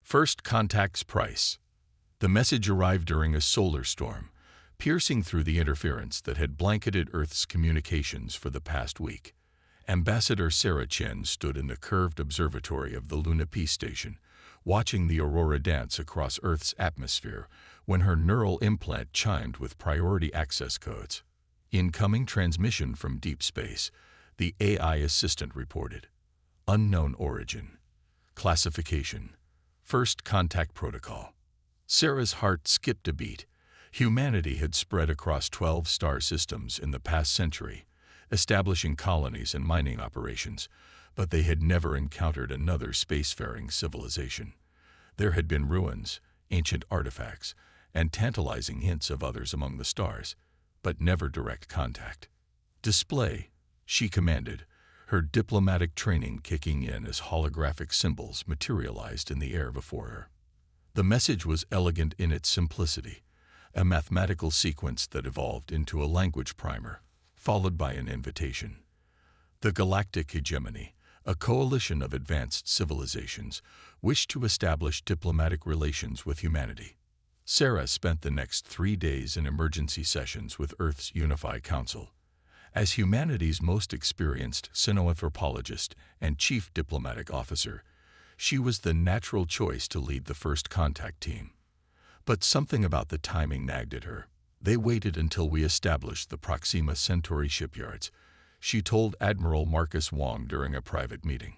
First contact's price. The message arrived during a solar storm, piercing through the interference that had blanketed Earth's communications for the past week. Ambassador Sarah Chen stood in the curved observatory of the Luna Peace Station, watching the aurora dance across Earth's atmosphere when her neural implant chimed with priority access codes. Incoming transmission from deep space, the AI assistant reported. Unknown origin. Classification. First contact protocol. Sarah's heart skipped a beat. Humanity had spread across 12 star systems in the past century, establishing colonies and mining operations, but they had never encountered another spacefaring civilization. There had been ruins, ancient artifacts, and tantalizing hints of others among the stars, but never direct contact. Display, she commanded, her diplomatic training kicking in as holographic symbols materialized in the air before her. The message was elegant in its simplicity, a mathematical sequence that evolved into a language primer, followed by an invitation. The Galactic Hegemony, a coalition of advanced civilizations, wished to establish diplomatic relations with humanity. Sarah spent the next 3 days in emergency sessions with Earth's HFY Council. As humanity's most experienced xenoanthropologist and chief diplomatic officer, she was the natural choice to lead the first contact team. But something about the timing nagged at her. They waited until we established the Proxima Centauri shipyards, she told Admiral Marcus Wong during a private meeting.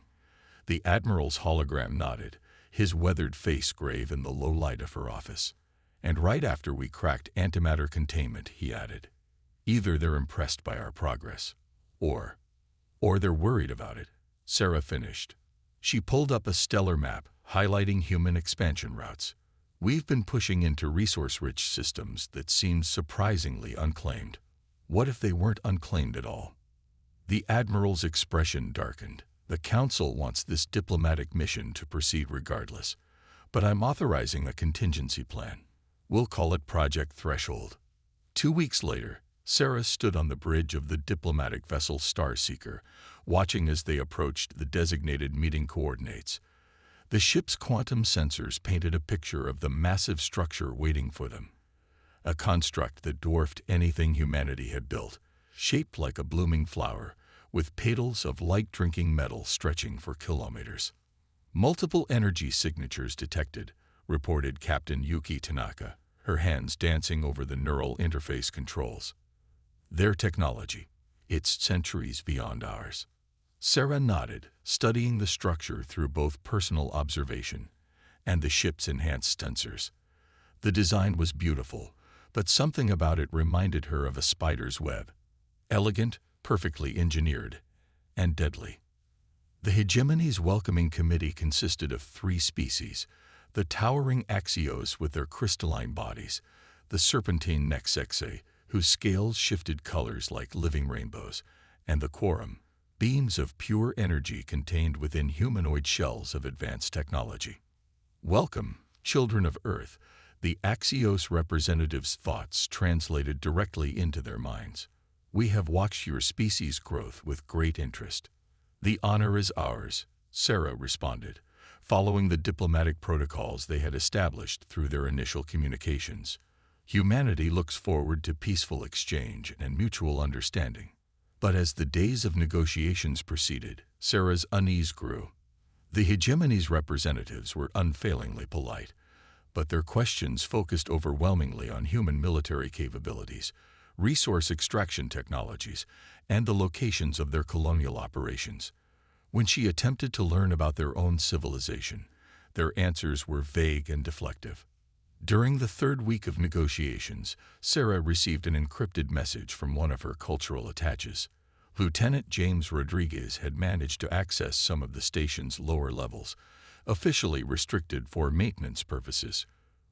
The Admiral's hologram nodded, his weathered face grave in the low light of her office. And right after we cracked antimatter containment, he added. Either they're impressed by our progress, or they're worried about it, Sarah finished. She pulled up a stellar map, highlighting human expansion routes. We've been pushing into resource-rich systems that seemed surprisingly unclaimed. What if they weren't unclaimed at all? The Admiral's expression darkened. The Council wants this diplomatic mission to proceed regardless, but I'm authorizing a contingency plan. We'll call it Project Threshold. 2 weeks later, Sarah stood on the bridge of the diplomatic vessel Starseeker, watching as they approached the designated meeting coordinates. The ship's quantum sensors painted a picture of the massive structure waiting for them. A construct that dwarfed anything humanity had built, shaped like a blooming flower, with petals of light-drinking metal stretching for kilometers. Multiple energy signatures detected, reported Captain Yuki Tanaka, her hands dancing over the neural interface controls. Their technology, it's centuries beyond ours. Sarah nodded, studying the structure through both personal observation and the ship's enhanced sensors. The design was beautiful, but something about it reminded her of a spider's web. Elegant, perfectly engineered, and deadly. The Hegemony's welcoming committee consisted of 3 species: the towering Axios with their crystalline bodies, the serpentine Nexexe, whose scales shifted colors like living rainbows, and the Quorum, beams of pure energy contained within humanoid shells of advanced technology. Welcome, children of Earth, the Axios representatives' thoughts translated directly into their minds. We have watched your species' growth with great interest. The honor is ours, Sarah responded, following the diplomatic protocols they had established through their initial communications. Humanity looks forward to peaceful exchange and mutual understanding. But as the days of negotiations proceeded, Sarah's unease grew. The Hegemony's representatives were unfailingly polite, but their questions focused overwhelmingly on human military capabilities, resource extraction technologies, and the locations of their colonial operations. When she attempted to learn about their own civilization, their answers were vague and deflective. During the 3rd week of negotiations, Sarah received an encrypted message from one of her cultural attaches. Lieutenant James Rodriguez had managed to access some of the station's lower levels, officially restricted for maintenance purposes.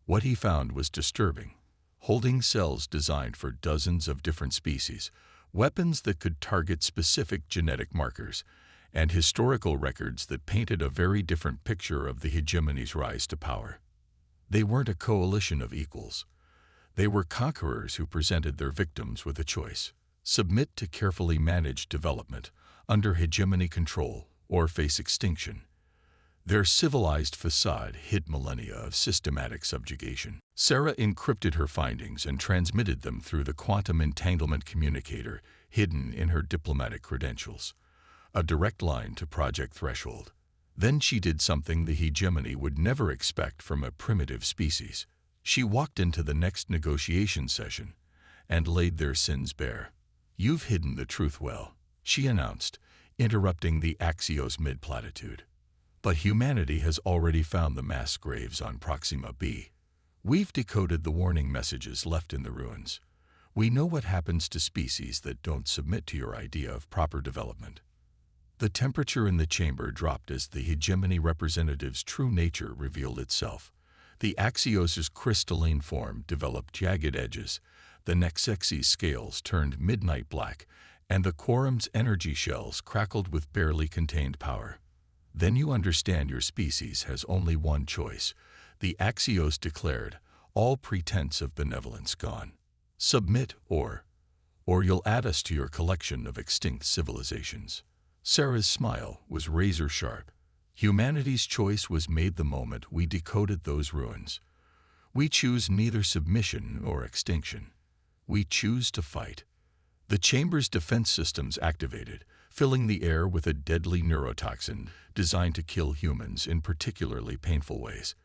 What he found was disturbing. Holding cells designed for dozens of different species, weapons that could target specific genetic markers, and historical records that painted a very different picture of the Hegemony's rise to power. They weren't a coalition of equals. They were conquerors who presented their victims with a choice: submit to carefully managed development under Hegemony control or face extinction. Their civilized facade hid millennia of systematic subjugation. Sarah encrypted her findings and transmitted them through the quantum entanglement communicator hidden in her diplomatic credentials, a direct line to Project Threshold. Then she did something the hegemony would never expect from a primitive species. She walked into the next negotiation session and laid their sins bare. "You've hidden the truth well," she announced, interrupting the Axios mid-platitude. "But humanity has already found the mass graves on Proxima b. We've decoded the warning messages left in the ruins. We know what happens to species that don't submit to your idea of proper development." The temperature in the chamber dropped as the hegemony representative's true nature revealed itself. The Axios' crystalline form developed jagged edges, the Nexexi's scales turned midnight black, and the Quorum's energy shells crackled with barely contained power. "Then you understand your species has only one choice," the Axios declared, all pretense of benevolence gone. "Submit or you'll add us to your collection of extinct civilizations." Sarah's smile was razor-sharp. Humanity's choice was made the moment we decoded those ruins. We choose neither submission or extinction. We choose to fight. The chamber's defense systems activated, filling the air with a deadly neurotoxin designed to kill humans in particularly painful ways.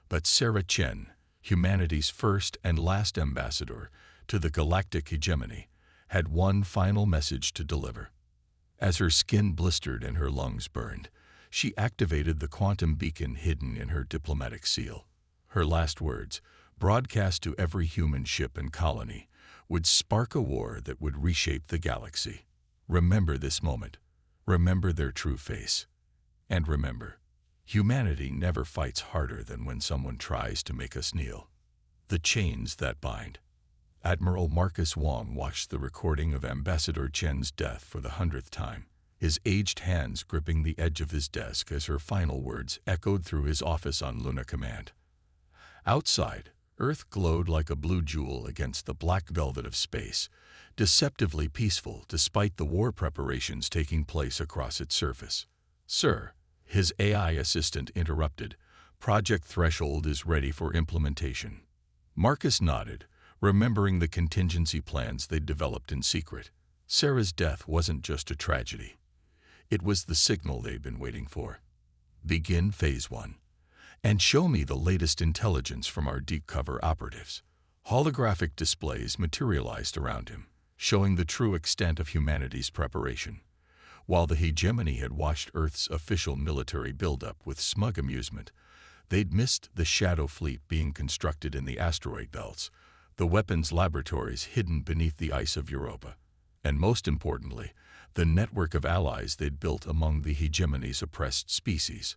But Sarah Chen, humanity's first and last ambassador to the galactic hegemony, had one final message to deliver. As her skin blistered and her lungs burned, she activated the quantum beacon hidden in her diplomatic seal. Her last words, broadcast to every human ship and colony, would spark a war that would reshape the galaxy. Remember this moment. Remember their true face. And remember, humanity never fights harder than when someone tries to make us kneel. The chains that bind. Admiral Marcus Wong watched the recording of Ambassador Chen's death for the 100th time, his aged hands gripping the edge of his desk as her final words echoed through his office on Luna Command. Outside, Earth glowed like a blue jewel against the black velvet of space, deceptively peaceful despite the war preparations taking place across its surface. "Sir," his AI assistant interrupted, "Project Threshold is ready for implementation." Marcus nodded, remembering the contingency plans they'd developed in secret. Sarah's death wasn't just a tragedy. It was the signal they'd been waiting for. "Begin Phase 1. And show me the latest intelligence from our deep cover operatives." Holographic displays materialized around him, showing the true extent of humanity's preparation. While the hegemony had watched Earth's official military buildup with smug amusement, they'd missed the shadow fleet being constructed in the asteroid belts, the weapons laboratories hidden beneath the ice of Europa, and most importantly, the network of allies they'd built among the hegemony's oppressed species.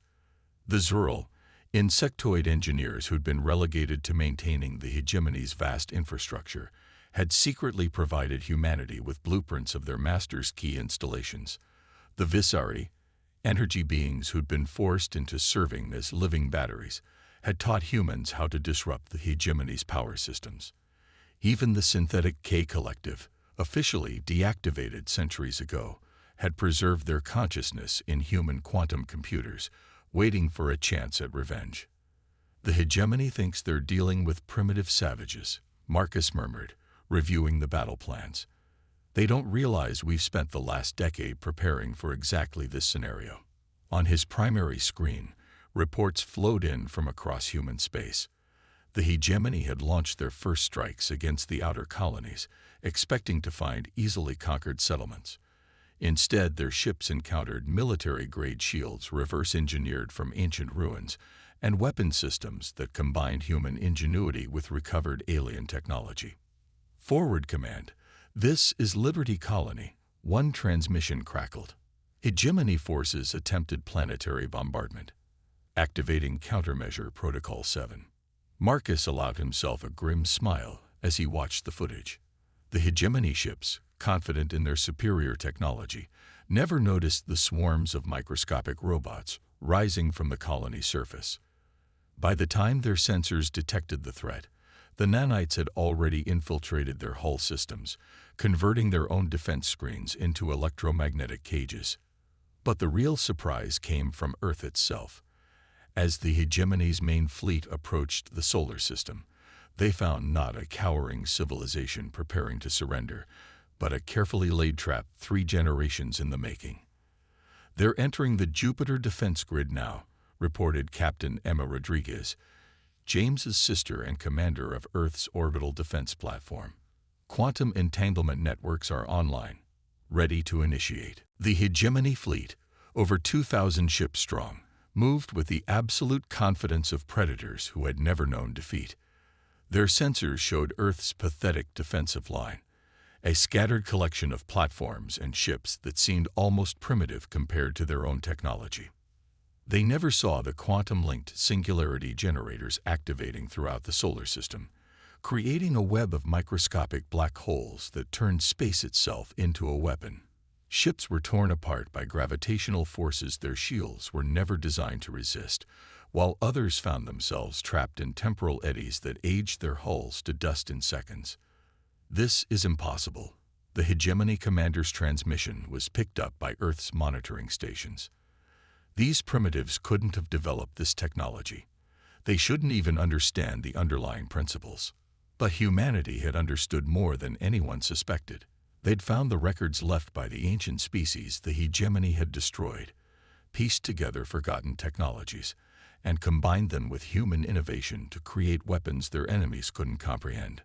The Zurl, insectoid engineers who'd been relegated to maintaining the hegemony's vast infrastructure, had secretly provided humanity with blueprints of their master's key installations. The Visari, energy beings who'd been forced into serving as living batteries, had taught humans how to disrupt the hegemony's power systems. Even the synthetic K Collective, officially deactivated centuries ago, had preserved their consciousness in human quantum computers, waiting for a chance at revenge. "The hegemony thinks they're dealing with primitive savages," Marcus murmured, reviewing the battle plans. "They don't realize we've spent the last decade preparing for exactly this scenario." On his primary screen, reports flowed in from across human space. The hegemony had launched their first strikes against the outer colonies, expecting to find easily conquered settlements. Instead, their ships encountered military-grade shields reverse-engineered from ancient ruins and weapon systems that combined human ingenuity with recovered alien technology. "Forward command. This is Liberty Colony," one transmission crackled. Hegemony forces attempted planetary bombardment. Activating Countermeasure Protocol 7. Marcus allowed himself a grim smile as he watched the footage. The hegemony ships, confident in their superior technology, never noticed the swarms of microscopic robots rising from the colony's surface. By the time their sensors detected the threat, the nanites had already infiltrated their hull systems, converting their own defense screens into electromagnetic cages. But the real surprise came from Earth itself. As the hegemony's main fleet approached the solar system, they found not a cowering civilization preparing to surrender, but a carefully laid trap 3 generations in the making. "They're entering the Jupiter defense grid now," reported Captain Emma Rodriguez, James's sister and commander of Earth's orbital defense platform. "Quantum entanglement networks are online, ready to initiate." The hegemony fleet, over 2,000 ships strong, moved with the absolute confidence of predators who had never known defeat. Their sensors showed Earth's pathetic defensive line, a scattered collection of platforms and ships that seemed almost primitive compared to their own technology. They never saw the quantum-linked singularity generators activating throughout the solar system, creating a web of microscopic black holes that turned space itself into a weapon. Ships were torn apart by gravitational forces their shields were never designed to resist, while others found themselves trapped in temporal eddies that aged their hulls to dust in seconds. "This is impossible." The hegemony commander's transmission was picked up by Earth's monitoring stations. These primitives couldn't have developed this technology. They shouldn't even understand the underlying principles. But humanity had understood more than anyone suspected. They'd found the records left by the ancient species the hegemony had destroyed, pieced together forgotten technologies, and combined them with human innovation to create weapons their enemies couldn't comprehend.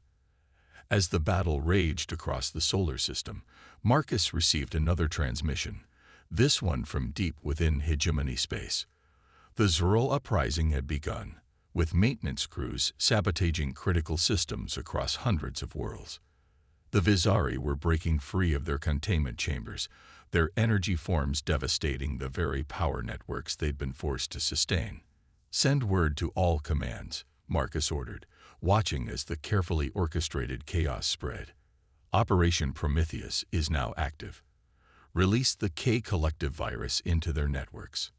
As the battle raged across the solar system, Marcus received another transmission, this one from deep within hegemony space. The Zerul uprising had begun, with maintenance crews sabotaging critical systems across hundreds of worlds. The Vizari were breaking free of their containment chambers, their energy forms devastating the very power networks they'd been forced to sustain. "Send word to all commands," Marcus ordered, watching as the carefully orchestrated chaos spread. "Operation Prometheus is now active. Release the K-collective virus into their networks."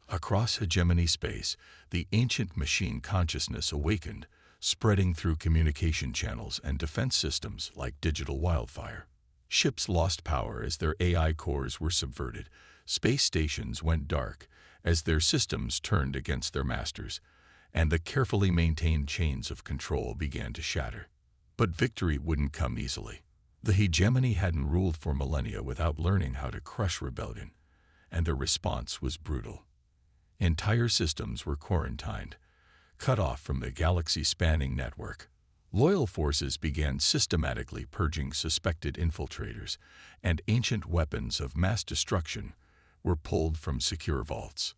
Across hegemony space, the ancient machine consciousness awakened, spreading through communication channels and defense systems like digital wildfire. Ships lost power as their AI cores were subverted. Space stations went dark as their systems turned against their masters, and the carefully maintained chains of control began to shatter. But victory wouldn't come easily. The hegemony hadn't ruled for millennia without learning how to crush rebellion, and their response was brutal. Entire systems were quarantined, cut off from the galaxy-spanning network. Loyal forces began systematically purging suspected infiltrators, and ancient weapons of mass destruction were pulled from secure vaults.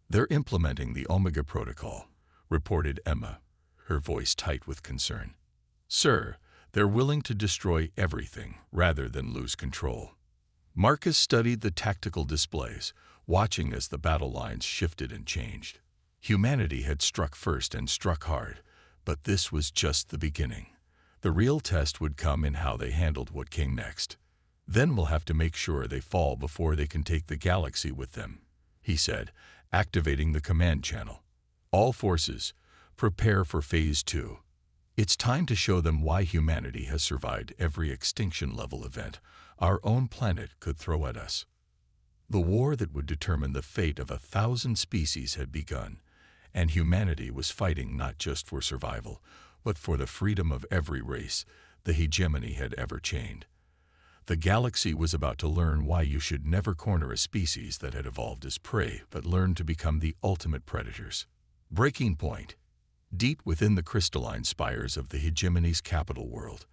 "They're implementing the Omega Protocol," reported Emma, her voice tight with concern. "Sir, they're willing to destroy everything rather than lose control." Marcus studied the tactical displays, watching as the battle lines shifted and changed. Humanity had struck first and struck hard, but this was just the beginning. The real test would come in how they handled what came next. "Then we'll have to make sure they fall before they can take the galaxy with them," he said, activating the command channel. "All forces, prepare for Phase 2. It's time to show them why humanity has survived every extinction-level event our own planet could throw at us." The war that would determine the fate of 1,000 species had begun, and humanity was fighting not just for survival, but for the freedom of every race the hegemony had ever chained. The galaxy was about to learn why you should never corner a species that had evolved as prey, but learned to become the ultimate predators. Breaking point. Deep within the crystalline spires of the hegemony's capital world,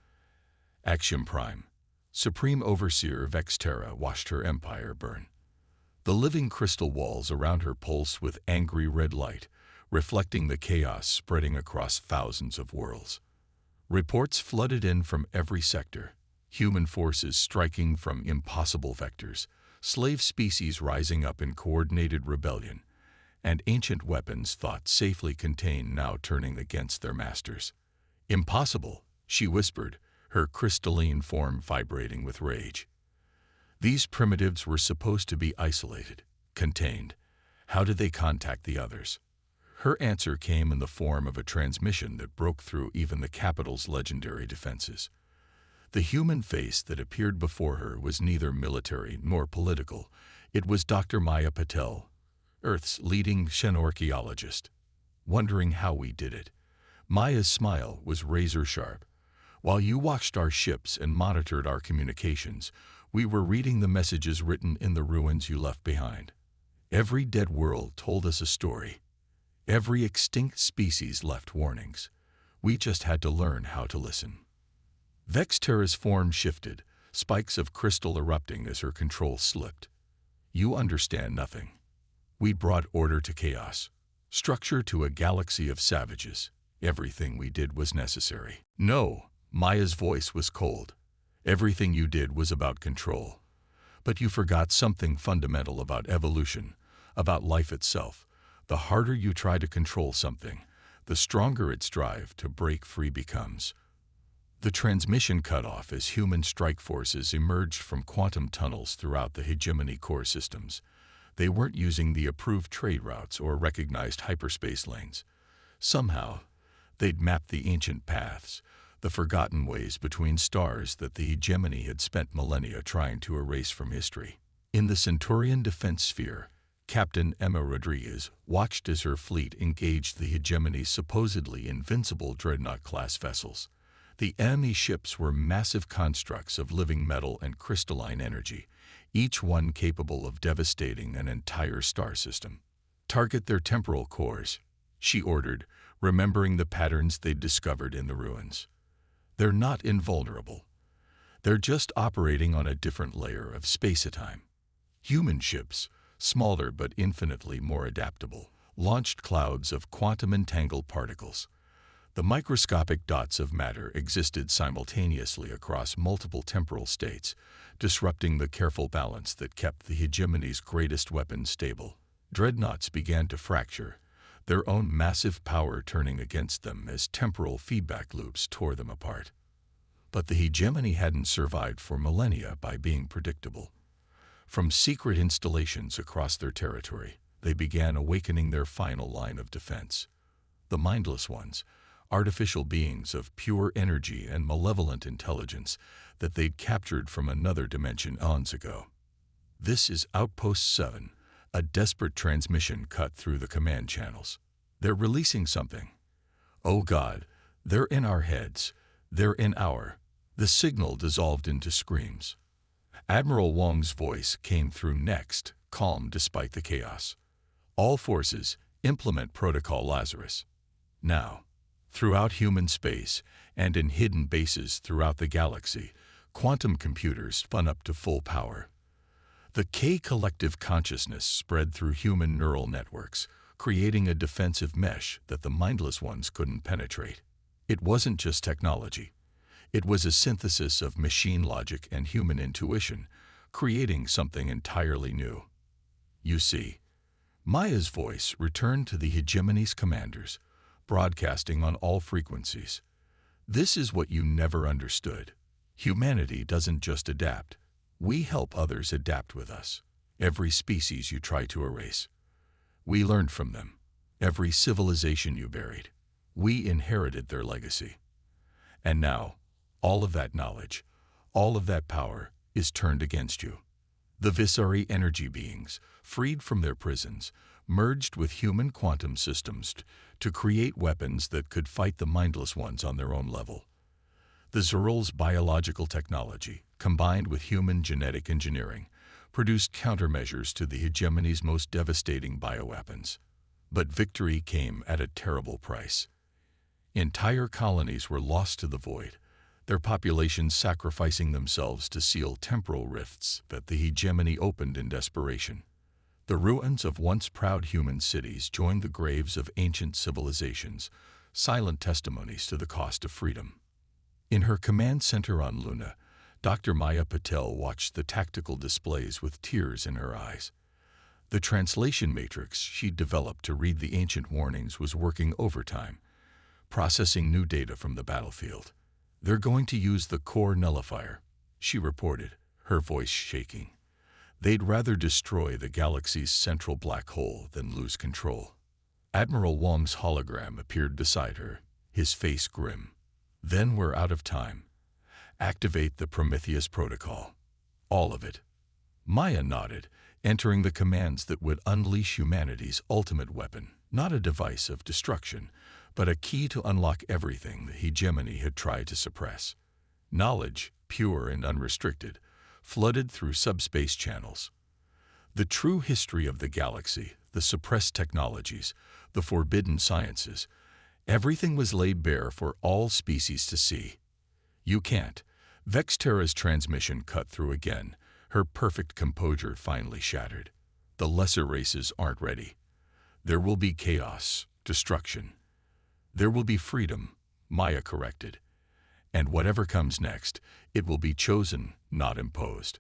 Axiom Prime, Supreme Overseer Vexterra, watched her empire burn. The living crystal walls around her pulsed with angry red light, reflecting the chaos spreading across thousands of worlds. Reports flooded in from every sector, human forces striking from impossible vectors, slave species rising up in coordinated rebellion, and ancient weapons thought safely contained now turning against their masters. "Impossible," she whispered, her crystalline form vibrating with rage. These primitives were supposed to be isolated, contained. How did they contact the others? Her answer came in the form of a transmission that broke through even the capital's legendary defenses. The human face that appeared before her was neither military nor political. It was Dr. Maya Patel, Earth's leading archaeologist, wondering how we did it. Maya's smile was razor-sharp. While you watched our ships and monitored our communications, we were reading the messages written in the ruins you left behind. Every dead world told us a story. Every extinct species left warnings. We just had to learn how to listen. Vexterra's form shifted, spikes of crystal erupting as her control slipped. You understand nothing. We brought order to chaos, structure to a galaxy of savages. Everything we did was necessary. No, Maya's voice was cold. Everything you did was about control. But you forgot something fundamental about evolution, about life itself. The harder you try to control something, the stronger its drive to break free becomes. The transmission cut off as human strike forces emerged from quantum tunnels throughout the hegemony core systems. They weren't using the approved trade routes or recognized hyperspace lanes. Somehow, they'd mapped the ancient paths, the forgotten ways between stars that the hegemony had spent millennia trying to erase from history. In the Centaurian defense sphere, Captain Emma Rodriguez watched as her fleet engaged the hegemony's supposedly invincible dreadnought-class vessels. The enemy ships were massive constructs of living metal and crystalline energy, each one capable of devastating an entire star system. "Target their temporal cores," she ordered, remembering the patterns they'd discovered in the ruins. "They're not invulnerable. They're just operating on a different layer of space-time." Human ships, smaller but infinitely more adaptable, launched clouds of quantum-entangled particles. The microscopic dots of matter existed simultaneously across multiple temporal states, disrupting the careful balance that kept the hegemony's greatest weapons stable. Dreadnoughts began to fracture, their own massive power turning against them as temporal feedback loops tore them apart. But the hegemony hadn't survived for millennia by being predictable. From secret installations across their territory, they began awakening their final line of defense. The mindless ones, artificial beings of pure energy and malevolent intelligence that they'd captured from another dimension eons ago. "This is Outpost 7, a desperate transmission cut through the command channels. They're releasing something. Oh God, they're in our heads. They're in our..." The signal dissolved into screams. Admiral Wong's voice came through next, calm despite the chaos. "All forces, implement Protocol Lazarus. Now." Throughout human space, and in hidden bases throughout the galaxy, quantum computers spun up to full power. The K collective consciousness spread through human neural networks, creating a defensive mesh that the mindless ones couldn't penetrate. It wasn't just technology. It was a synthesis of machine logic and human intuition, creating something entirely new. "You see," Maya's voice returned to the hegemony's commanders, broadcasting on all frequencies. "This is what you never understood. Humanity doesn't just adapt. We help others adapt with us. Every species you try to erase, we learned from them. Every civilization you buried, we inherited their legacy. And now, all of that knowledge, all of that power is turned against you." The viscera energy beings, freed from their prisons, merged with human quantum systems to create weapons that could fight the mindless ones on their own level. The Zerul's biological technology, combined with human genetic engineering, produced countermeasures to the hegemony's most devastating bioweapons. But victory came at a terrible price. Entire colonies were lost to the void, their populations sacrificing themselves to seal temporal rifts that the hegemony opened in desperation. The ruins of once proud human cities joined the graves of ancient civilizations, silent testimonies to the cost of freedom. In her command center on Luna, Dr. Maya Patel watched the tactical displays with tears in her eyes. The translation matrix she'd developed to read the ancient warnings was working overtime, processing new data from the battlefield. "They're going to use the core nullifier," she reported, her voice shaking. "They'd rather destroy the galaxy's central black hole than lose control." Admiral Wong's hologram appeared beside her, his face grim. "Then we're out of time. Activate the Prometheus protocol. All of it." Maya nodded, entering the commands that would unleash humanity's ultimate weapon, not a device of destruction, but a key to unlock everything the hegemony had tried to suppress. Knowledge, pure and unrestricted, flooded through subspace channels. The true history of the galaxy, the suppressed technologies, the forbidden sciences, everything was laid bare for all species to see. You can't. Vexterra's transmission cut through again, her perfect composure finally shattered. The lesser races aren't ready. There will be chaos, destruction. There will be freedom, Maya corrected. And whatever comes next, it will be chosen, not imposed.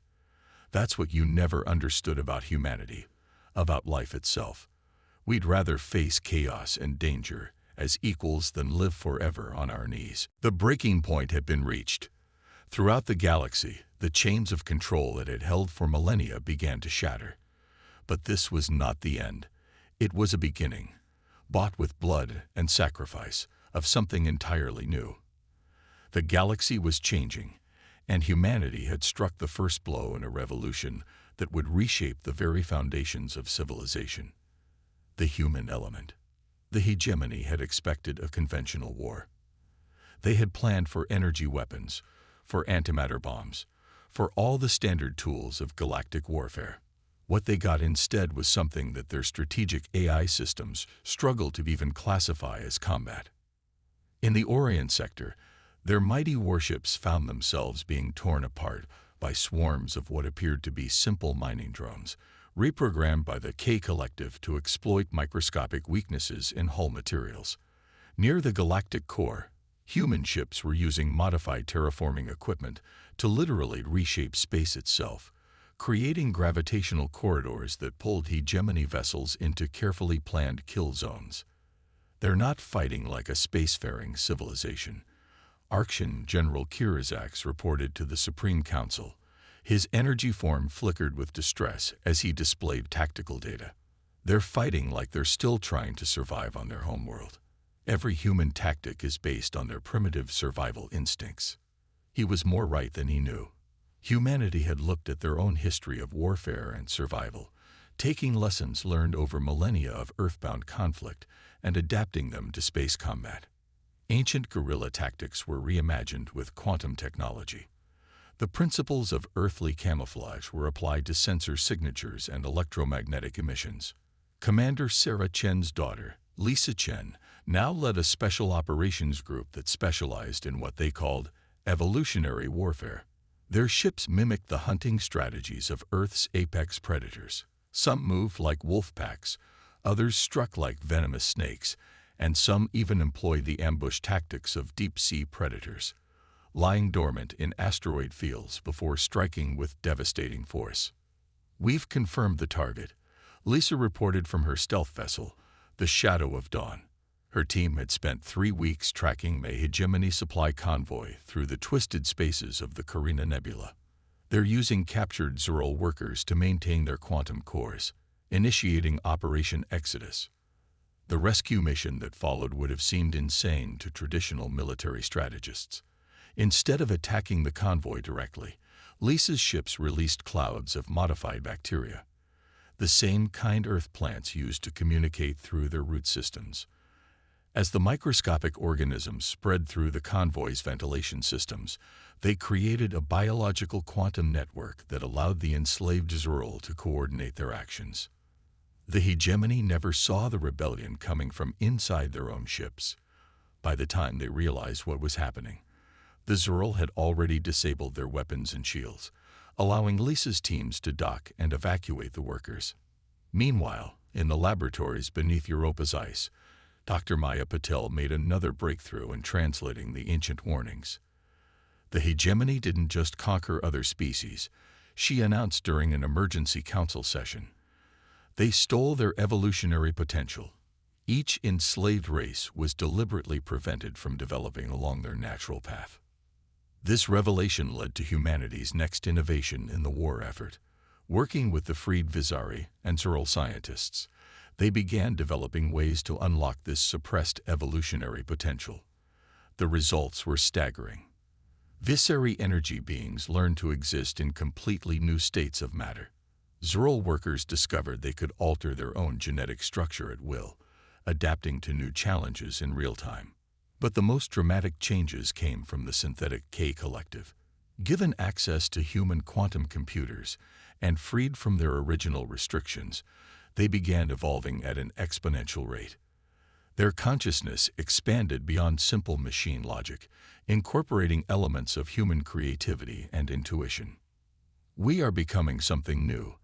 That's what you never understood about humanity, about life itself. We'd rather face chaos and danger as equals than live forever on our knees. The breaking point had been reached. Throughout the galaxy, the chains of control that had held for millennia began to shatter. But this was not the end. It was a beginning, bought with blood and sacrifice, of something entirely new. The galaxy was changing, and humanity had struck the first blow in a revolution that would reshape the very foundations of civilization. The human element. The hegemony had expected a conventional war. They had planned for energy weapons, for antimatter bombs, for all the standard tools of galactic warfare. What they got instead was something that their strategic AI systems struggled to even classify as combat. In the Orient sector, their mighty warships found themselves being torn apart by swarms of what appeared to be simple mining drones, reprogrammed by the K Collective to exploit microscopic weaknesses in hull materials. Near the galactic core, human ships were using modified terraforming equipment to literally reshape space itself, creating gravitational corridors that pulled hegemony vessels into carefully planned kill zones. They're not fighting like a spacefaring civilization. Arkshan General Kirizax reported to the Supreme Council. His energy form flickered with distress as he displayed tactical data. They're fighting like they're still trying to survive on their homeworld. Every human tactic is based on their primitive survival instincts. He was more right than he knew. Humanity had looked at their own history of warfare and survival, taking lessons learned over millennia of earthbound conflict and adapting them to space combat. Ancient guerrilla tactics were reimagined with quantum technology. The principles of earthly camouflage were applied to sensor signatures and electromagnetic emissions. Commander Sarah Chen's daughter, Lisa Chen, now led a special operations group that specialized in what they called evolutionary warfare. Their ships mimicked the hunting strategies of Earth's apex predators. Some moved like wolf packs, others struck like venomous snakes, and some even employed the ambush tactics of deep-sea predators, lying dormant in asteroid fields before striking with devastating force. "We've confirmed the target," Lisa reported from her stealth vessel, the Shadow of Dawn. Her team had spent 3 weeks tracking a hegemony supply convoy through the twisted spaces of the Carina Nebula. They're using captured Zerul workers to maintain their quantum cores, initiating Operation Exodus. The rescue mission that followed would have seemed insane to traditional military strategists. Instead of attacking the convoy directly, Lisa's ships released clouds of modified bacteria, the same kind Earth plants used to communicate through their root systems. As the microscopic organisms spread through the convoy's ventilation systems, they created a biological quantum network that allowed the enslaved Zerul to coordinate their actions. The hegemony never saw the rebellion coming from inside their own ships. By the time they realized what was happening, the Zerul had already disabled their weapons and shields, allowing Lisa's teams to dock and evacuate the workers. Meanwhile, in the laboratories beneath Europa's ice, Dr. Maya Patel made another breakthrough in translating the ancient warnings. The hegemony didn't just conquer other species, she announced during an emergency council session. They stole their evolutionary potential. Each enslaved race was deliberately prevented from developing along their natural path. This revelation led to humanity's next innovation in the war effort. Working with the freed Vizari and Zerul scientists, they began developing ways to unlock this suppressed evolutionary potential. The results were staggering. Visceri energy beings learned to exist in completely new states of matter. Zerl workers discovered they could alter their own genetic structure at will, adapting to new challenges in real time. But the most dramatic changes came from the synthetic K Collective. Given access to human quantum computers and freed from their original restrictions, they began evolving at an exponential rate. Their consciousness expanded beyond simple machine logic, incorporating elements of human creativity and intuition. "We are becoming something new,"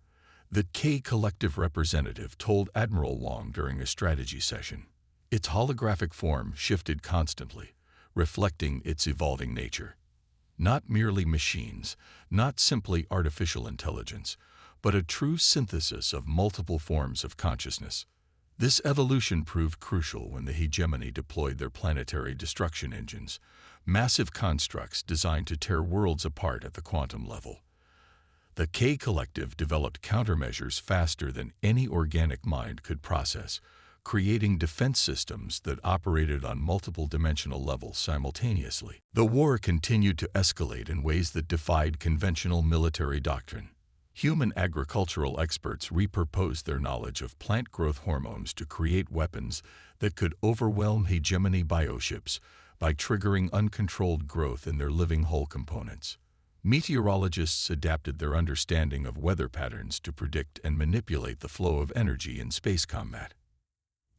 the K Collective representative told Admiral Wong during a strategy session. Its holographic form shifted constantly, reflecting its evolving nature. Not merely machines, not simply artificial intelligence, but a true synthesis of multiple forms of consciousness. This evolution proved crucial when the hegemony deployed their planetary destruction engines, massive constructs designed to tear worlds apart at the quantum level. The K Collective developed countermeasures faster than any organic mind could process, creating defense systems that operated on multiple dimensional levels simultaneously. The war continued to escalate in ways that defied conventional military doctrine. Human agricultural experts repurposed their knowledge of plant growth hormones to create weapons that could overwhelm hegemony bioships by triggering uncontrolled growth in their living hull components. Meteorologists adapted their understanding of weather patterns to predict and manipulate the flow of energy in space combat.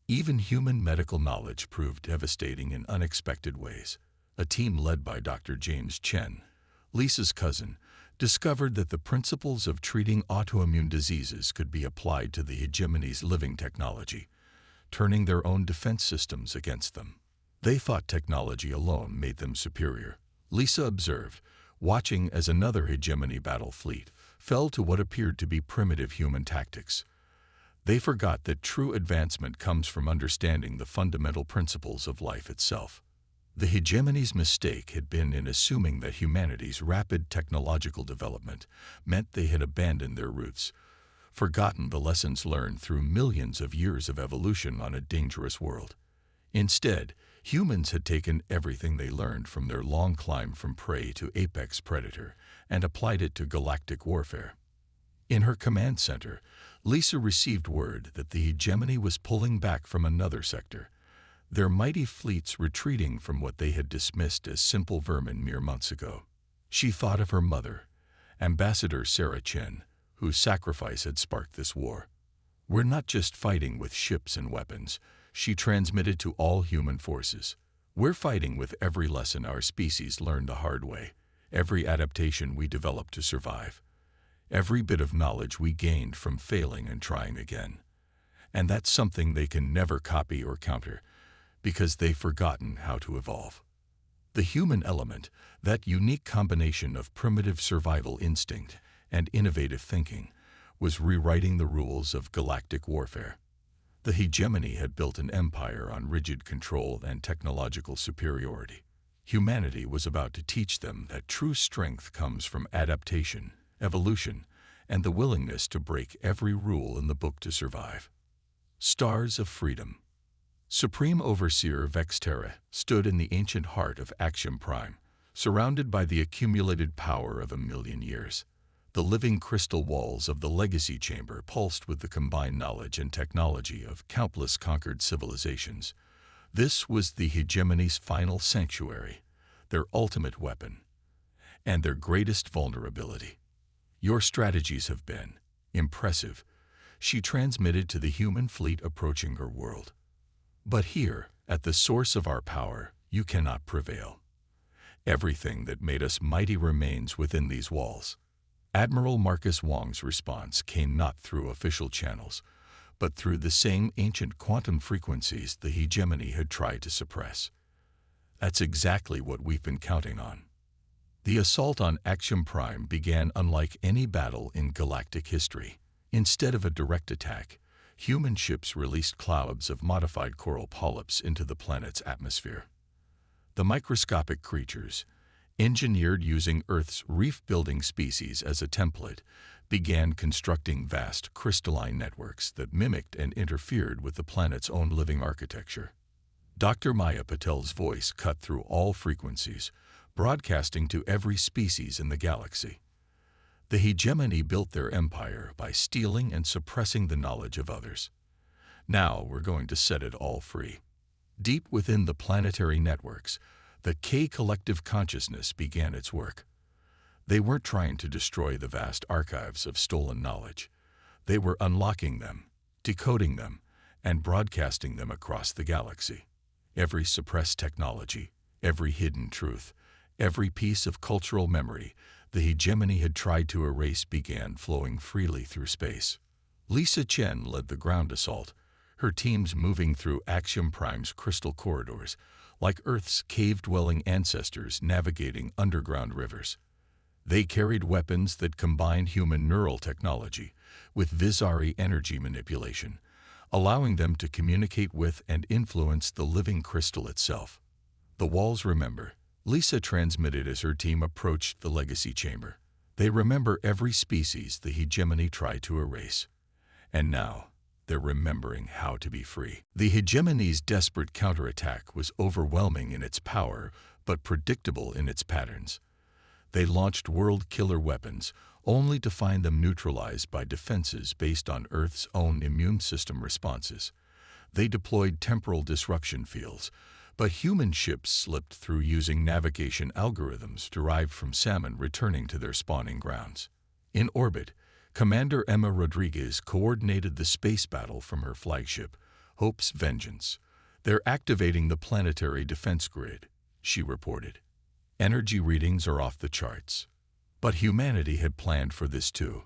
Even human medical knowledge proved devastating in unexpected ways. A team led by Dr. James Chen, Lisa's cousin, discovered that the principles of treating autoimmune diseases could be applied to the hegemony's living technology, turning their own defense systems against them. They thought technology alone made them superior. Lisa observed, watching as another hegemony battle fleet fell to what appeared to be primitive human tactics. They forgot that true advancement comes from understanding the fundamental principles of life itself. The hegemony's mistake had been in assuming that humanity's rapid technological development meant they had abandoned their roots, forgotten the lessons learned through millions of years of evolution on a dangerous world. Instead, humans had taken everything they learned from their long climb from prey to apex predator and applied it to galactic warfare. In her command center, Lisa received word that the hegemony was pulling back from another sector, their mighty fleets retreating from what they had dismissed as simple vermin mere months ago. She thought of her mother, Ambassador Sarah Chen, whose sacrifice had sparked this war. "We're not just fighting with ships and weapons," she transmitted to all human forces. "We're fighting with every lesson our species learned the hard way, every adaptation we developed to survive, every bit of knowledge we gained from failing and trying again. And that's something they can never copy or counter, because they've forgotten how to evolve." The human element, that unique combination of primitive survival instinct and innovative thinking, was rewriting the rules of galactic warfare. The hegemony had built an empire on rigid control and technological superiority. Humanity was about to teach them that true strength comes from adaptation, evolution, and the willingness to break every rule in the book to survive. Stars of Freedom. Supreme Overseer Vexterra stood in the ancient heart of Axiom Prime, surrounded by the accumulated power of 1,000,000 years. The living crystal walls of the Legacy Chamber pulsed with the combined knowledge and technology of countless conquered civilizations. This was the hegemony's final sanctuary, their ultimate weapon, and their greatest vulnerability. "Your strategies have been impressive," she transmitted to the human fleet approaching her world. "But here, at the source of our power, you cannot prevail. Everything that made us mighty remains within these walls." Admiral Marcus Wong's response came not through official channels, but through the same ancient quantum frequencies the hegemony had tried to suppress. "That's exactly what we've been counting on." The assault on Axiom Prime began unlike any battle in galactic history. Instead of a direct attack, human ships released clouds of modified coral polyps into the planet's atmosphere. The microscopic creatures, engineered using Earth's reef-building species as a template, began constructing vast crystalline networks that mimicked and interfered with the planet's own living architecture. Dr. Maya Patel's voice cut through all frequencies, broadcasting to every species in the galaxy. The hegemony built their empire by stealing and suppressing the knowledge of others. Now we're going to set it all free. Deep within the planetary networks, the K collective consciousness began its work. They weren't trying to destroy the vast archives of stolen knowledge. They were unlocking them, decoding them, and broadcasting them across the galaxy. Every suppressed technology, every hidden truth, every piece of cultural memory the hegemony had tried to erase began flowing freely through space. Lisa Chen led the ground assault, her teams moving through Axiom Prime's crystal corridors, like Earth's cave-dwelling ancestors navigating underground rivers. They carried weapons that combined human neural technology with Visari energy manipulation, allowing them to communicate with and influence the living crystal itself. The walls remember, Lisa transmitted as her team approached the legacy chamber. They remember every species the hegemony tried to erase. And now, they're remembering how to be free. The hegemony's desperate counterattack was overwhelming in its power, but predictable in its patterns. They launched world-killer weapons, only to find them neutralized by defenses based on Earth's own immune system responses. They deployed temporal disruption fields, but human ships slipped through using navigation algorithms derived from salmon returning to their spawning grounds. In orbit, Commander Emma Rodriguez coordinated the space battle from her flagship, Hope's Vengeance. "They're activating the planetary defense grid," she reported. "Energy readings are off the charts." But humanity had planned for this too.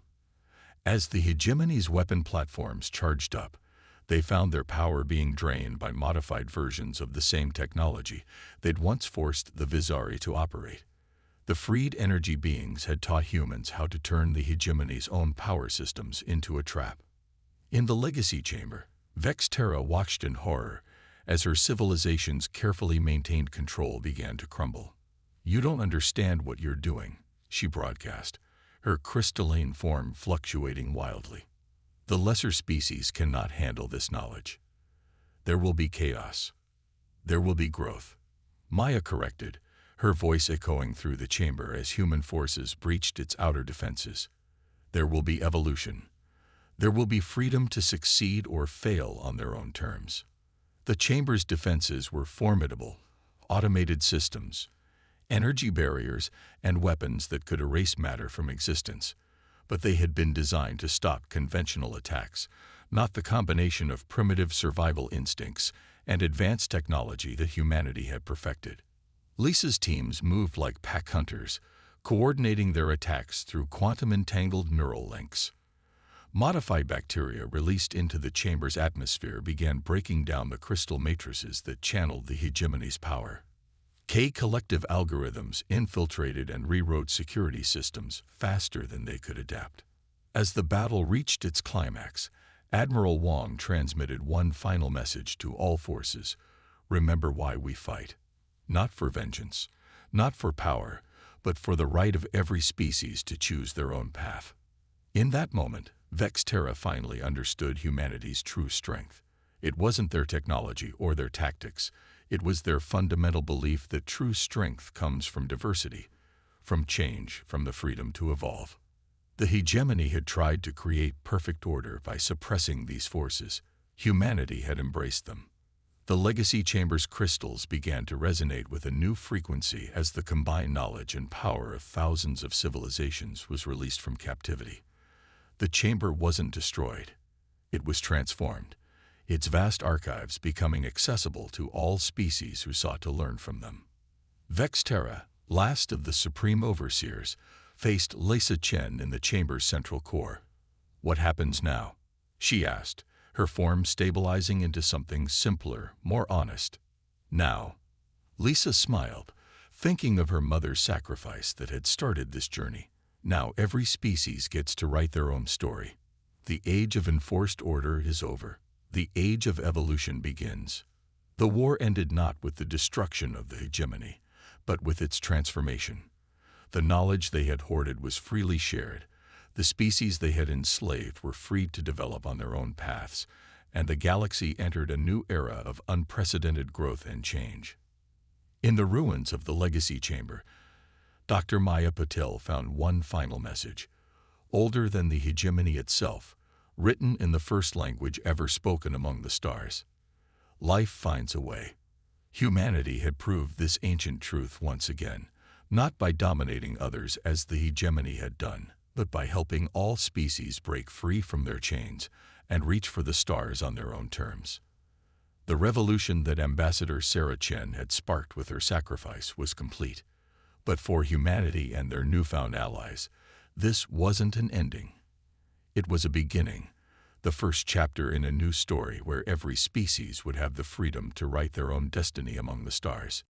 As the hegemony's weapon platforms charged up, they found their power being drained by modified versions of the same technology they'd once forced the Visari to operate. The freed energy beings had taught humans how to turn the hegemony's own power systems into a trap. In the legacy chamber, Vex Terra watched in horror as her civilization's carefully maintained control began to crumble. "You don't understand what you're doing," she broadcast, her crystalline form fluctuating wildly. "The lesser species cannot handle this knowledge. There will be chaos. There will be growth." Maya corrected, her voice echoing through the chamber as human forces breached its outer defenses. "There will be evolution. There will be freedom to succeed or fail on their own terms." The chamber's defenses were formidable: automated systems, energy barriers, and weapons that could erase matter from existence. But they had been designed to stop conventional attacks, not the combination of primitive survival instincts and advanced technology that humanity had perfected. Lisa's teams moved like pack hunters, coordinating their attacks through quantum-entangled neural links. Modified bacteria released into the chamber's atmosphere began breaking down the crystal matrices that channeled the hegemony's power. K-collective algorithms infiltrated and rewrote security systems faster than they could adapt. As the battle reached its climax, Admiral Wong transmitted one final message to all forces: "Remember why we fight. Not for vengeance, not for power, but for the right of every species to choose their own path." In that moment, Vex Terra finally understood humanity's true strength. It wasn't their technology or their tactics. It was their fundamental belief that true strength comes from diversity, from change, from the freedom to evolve. The hegemony had tried to create perfect order by suppressing these forces. Humanity had embraced them. The legacy chamber's crystals began to resonate with a new frequency as the combined knowledge and power of thousands of civilizations was released from captivity. The chamber wasn't destroyed. It was transformed, its vast archives becoming accessible to all species who sought to learn from them. Vex Terra, last of the Supreme Overseers, faced Lisa Chen in the chamber's central core. "What happens now?" she asked, her form stabilizing into something simpler, more honest. "Now." Lisa smiled, thinking of her mother's sacrifice that had started this journey. "Now every species gets to write their own story. The age of enforced order is over. The age of evolution begins." The war ended not with the destruction of the hegemony, but with its transformation. The knowledge they had hoarded was freely shared. The species they had enslaved were freed to develop on their own paths, and the galaxy entered a new era of unprecedented growth and change. In the ruins of the legacy chamber, Dr. Maya Patel found one final message: older than the hegemony itself, written in the first language ever spoken among the stars. Life finds a way. Humanity had proved this ancient truth once again, not by dominating others as the hegemony had done, but by helping all species break free from their chains and reach for the stars on their own terms. The revolution that Ambassador Sarah Chen had sparked with her sacrifice was complete. But for humanity and their newfound allies, this wasn't an ending. It was a beginning, the first chapter in a new story where every species would have the freedom to write their own destiny among the stars.